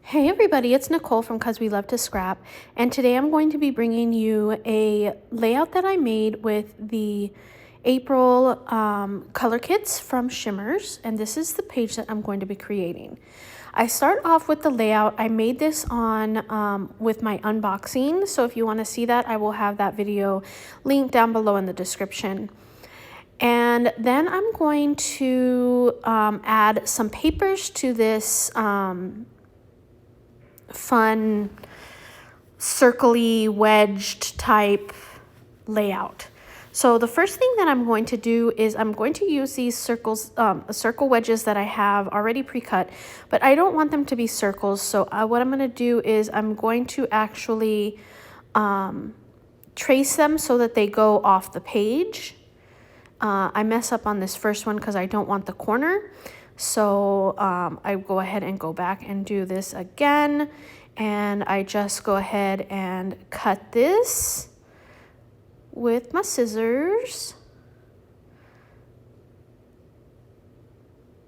Hey everybody, it's Nicole from Cause We Love to Scrap, and today I'm going to be bringing you a layout that I made with the April color kits from Shimmerz, and this is the page that I'm going to be creating. I start off with the layout. I made this on with my unboxing, so if you want to see that, I will have that video linked down below in the description. And then I'm going to add some papers to this fun circle-y wedged type layout. So the first thing that I'm going to do is I'm going to use these circle wedges that I have already pre-cut, but I don't want them to be circles. So what I'm going to do is I'm going to actually trace them so that they go off the page. I mess up on this first one because I don't want the corner. So I go ahead and go back and do this again, and I just go ahead and cut this with my scissors.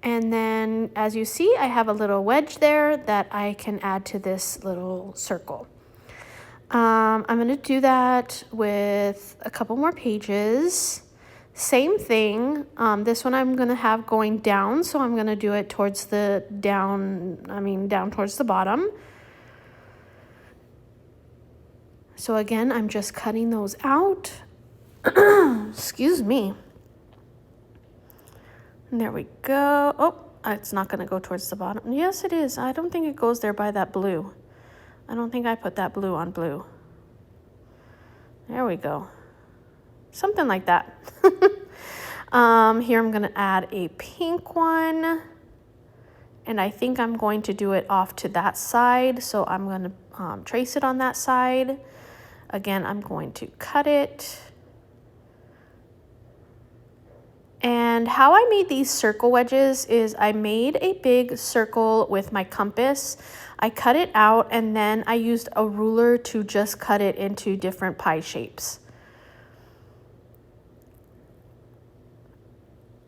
And then as you see, I have a little wedge there that I can add to this little circle. I'm going to do that with a couple more pages. Same thing, this one I'm going to have going down, so I'm going to do it towards the down towards the bottom. So again, I'm just cutting those out. Excuse me. And there we go. Oh, it's not going to go towards the bottom. Yes, it is. I don't think it goes there by that blue. I don't think I put that blue on blue. There we go. Something like that. Here I'm going to add a pink one, and I think I'm going to do it off to that side, so I'm going to trace it on that side. Again, I'm going to cut it. And how I made these circle wedges is I made a big circle with my compass. I cut it out, and then I used a ruler to just cut it into different pie shapes.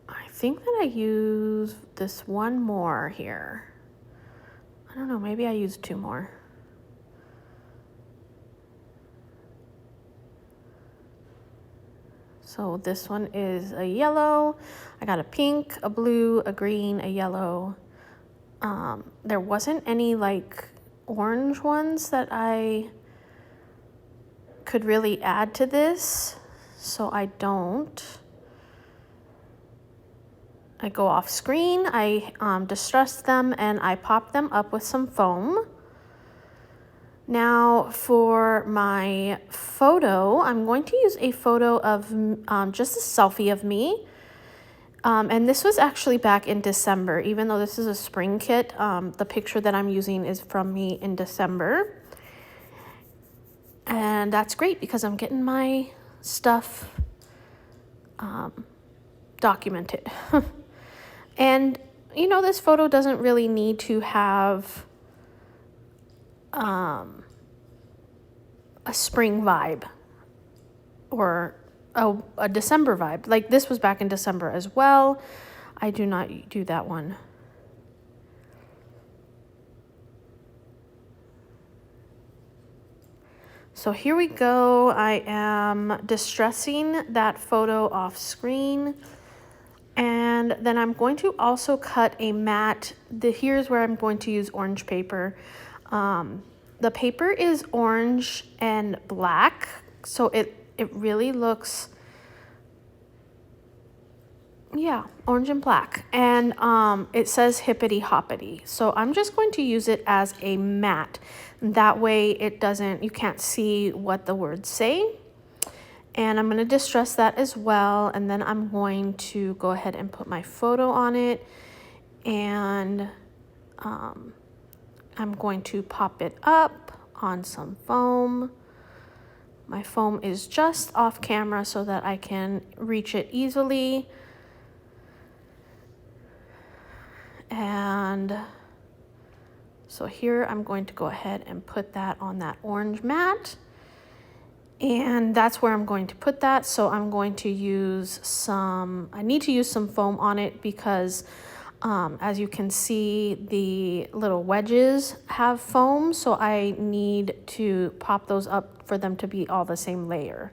I think that I used this one more here. I don't know, maybe I used two more. So this one is a yellow. I got a pink, a blue, a green, a yellow. There wasn't any like orange ones that I could really add to this, so I don't. I go off screen, I distress them, and I pop them up with some foam. Now for my photo, I'm going to use a photo of just a selfie of me. And this was actually back in December, even though this is a spring kit. The picture that I'm using is from me in December. And that's great because I'm getting my stuff documented. And, you know, this photo doesn't really need to have a spring vibe or a December vibe. Like this was back in December as well. I do not do that one. So here we go. I am distressing that photo off screen. And then I'm going to also cut a mat. Here's where I'm going to use orange paper. The paper is orange and black, so it really looks, yeah, orange and black. And it says hippity hoppity. So I'm just going to use it as a mat. That way it doesn't, you can't see what the words say. And I'm going to distress that as well. And then I'm going to go ahead and put my photo on it. And I'm going to pop it up on some foam. My foam is just off camera so that I can reach it easily. And so here I'm going to go ahead and put that on that orange mat. And that's where I'm going to put that. So I'm going to use I need to use some foam on it because As you can see, the little wedges have foam, so I need to pop those up for them to be all the same layer.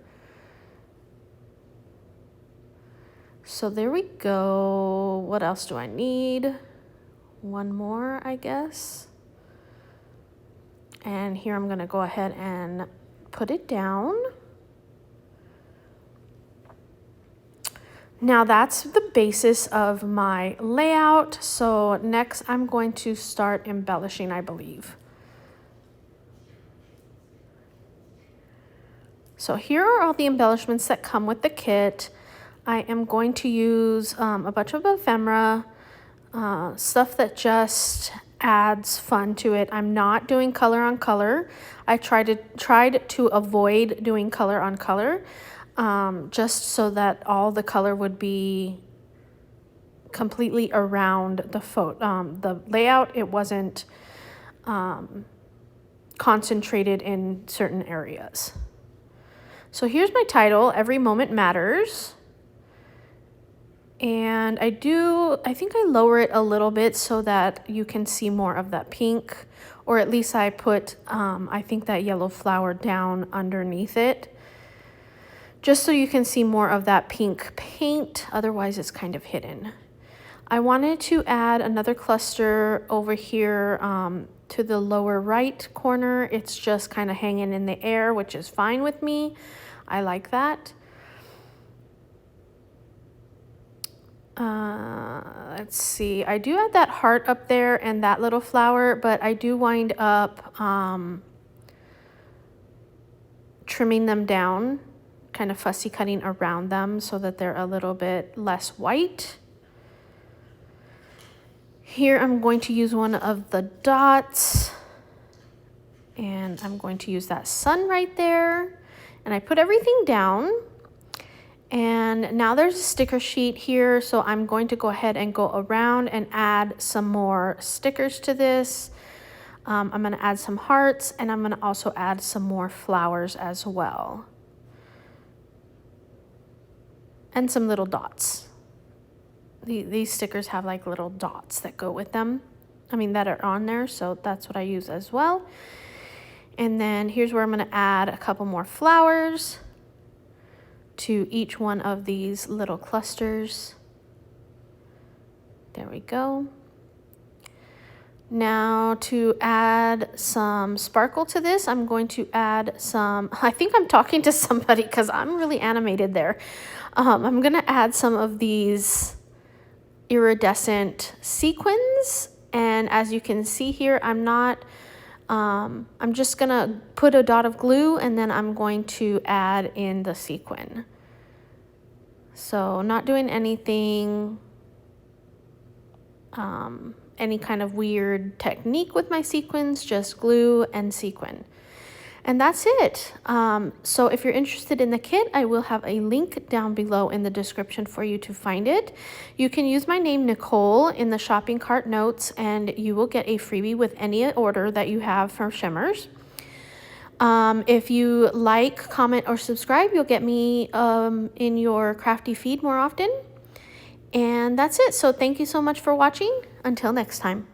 So there we go. What else do I need? One more, I guess. And here I'm gonna go ahead and put it down. Now that's the basis of my layout. So next I'm going to start embellishing, I believe. So here are all the embellishments that come with the kit. I am going to use a bunch of ephemera, stuff that just adds fun to it. I'm not doing color on color. I tried to avoid doing color on color, just so that all the color would be completely around the layout. It wasn't concentrated in certain areas. So here's my title, Every Moment Matters. And I think I lower it a little bit so that you can see more of that pink, or at least I put, I think that yellow flower down underneath it, just so you can see more of that pink paint. Otherwise it's kind of hidden. I wanted to add another cluster over here to the lower right corner. It's just kind of hanging in the air, which is fine with me. I like that. Let's see, I do add that heart up there and that little flower, but I do wind up trimming them down, kind of fussy cutting around them so that they're a little bit less white. Here I'm going to use one of the dots, and I'm going to use that sun right there, and I put everything down. And now there's a sticker sheet here, so I'm going to go ahead and go around and add some more stickers to this. I'm going to add some hearts, and I'm going to also add some more flowers as well. And some little dots. These stickers have like little dots that go with them. I mean, that are on there, so that's what I use as well. And then here's where I'm going to add a couple more flowers to each one of these little clusters. There we go. Now to add some sparkle to this, I'm going to add some, I think I'm talking to somebody because I'm really animated there. I'm gonna add some of these iridescent sequins, and as you can see here, I'm just gonna put a dot of glue and then I'm going to add in the sequin. So not doing anything, any kind of weird technique with my sequins, just glue and sequin. And that's it. So if you're interested in the kit, I will have a link down below in the description for you to find it. You can use my name, Nicole, in the shopping cart notes, and you will get a freebie with any order that you have from Shimmerz. If you like, comment, or subscribe, you'll get me in your crafty feed more often. And that's it. So thank you so much for watching. Until next time.